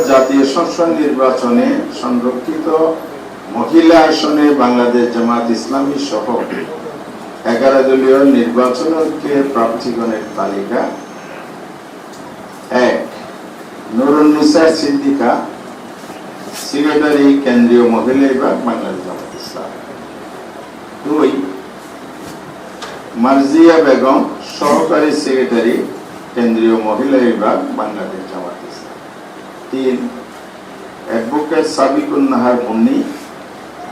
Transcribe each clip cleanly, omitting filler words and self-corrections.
জাতীয় সংসদ নির্বাচনে সংরক্ষিত মহিলা আসনে বাংলাদেশ জামাত ইসলামী সহ 11 দলীয় নির্বাচন ঐক্যের প্রার্থীগণের তালিকা: 1 নুরুন্নিসা সিদ্দিকা, সেক্রেটারি, কেন্দ্রীয় মহিলা বিভাগ, বাংলাদেশ জামাত ইসলামী। 2 মার্জিয়া বেগম, সহকারী সেক্রেটারি, কেন্দ্রীয় মহিলা বিভাগ, বাংলাদেশ জামাত ইসলামী। 3 অ্যাডভোকেট সাবিকুন নাহার মুন্নি,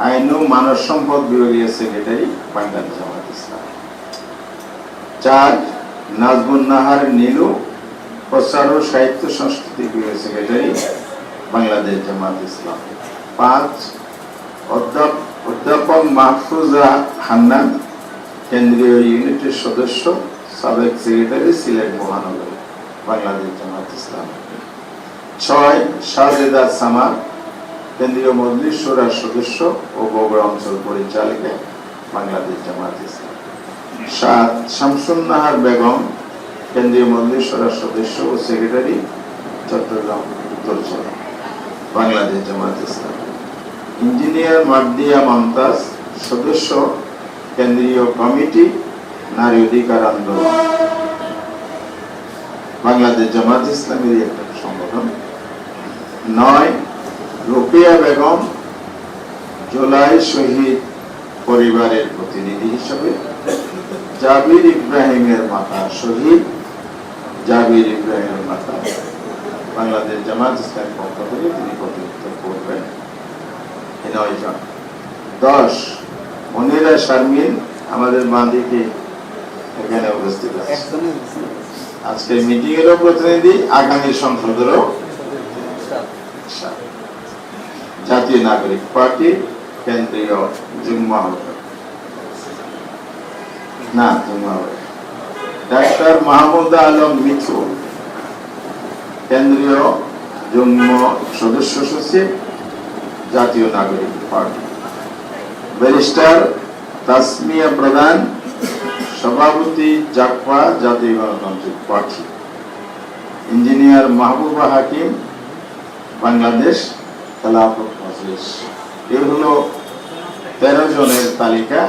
আইন ও মানব সম্পদ বিভাগীয় সেক্রেটারি, বাংলাদেশ জামাত ইসলামী। 4 নাজমুন নাহার নীলু, প্রচার ও সাহিত্য সংস্কৃতি বিভাগীয় সেক্রেটারি, বাংলাদেশ জামাত ইসলামী। 5 অধ্যাপক মাহফুজা হান্নান, কেন্দ্রীয় ইউনিটের সদস্য, সাবেক সেক্রেটারি, সিলেট মহানগর, বাংলাদেশ জামাত ইসলামী। 6 শাহজেদা সামাদ, কেন্দ্রীয় মজলিস শুরার সদস্য ও বগুড়া অঞ্চল পরিচালিকা, বাংলাদেশ জামাত ইসলামী। 7 শামসুন নাহার বেগম, কেন্দ্রীয় মজলিস শুরার সদস্য ও সেক্রেটারি, চট্টগ্রাম উত্তর, বাংলাদেশ জামাত ইসলামী। ইঞ্জিনিয়ার মার্দিয়া মমতাজ, সদস্য, কেন্দ্রীয় কমিটি, নারী অধিকার আন্দোলন, বাংলাদেশ জামাত ইসলামের একটা সংগঠন। 9 রোকেয়া বেগম, জুলাই শহীদ পরিবারের প্রতিনিধি হিসেবে, জাবির ইব্রাহিমের মাতা, শহীদ জাবির ইব্রাহিমের মাতা, বাংলাদেশ জামাত ইসলামের পক্ষ থেকে তিনি প্রতিনিধিত্ব করবেন। 9 জন। 10 মনিরা শারমিন, আমাদের বাঁদিকে এখানে উপস্থিত আছে। আজকের মিটিং এরও প্রতিনিধি, আগামী সংসদেরও। জাতীয় নাগরিক পার্টি, কেন্দ্রীয় যুগ্ম ডাক্তার মাহমুদা আলম মিঠু, কেন্দ্রীয় যুগ্ম সদস্য সচিব, জাতীয় নাগরিক পার্টি। ব্যারিস্টার তাসমিয়া প্রধান, সভাপতি, জাকপা, জাতীয় গণতান্ত্রিক পার্টি। ইঞ্জিনিয়ার মাহবুবা হাকিম, বাংলাদেশ খেলাফত মজলিস। এ হলো 13 জনের তালিকা।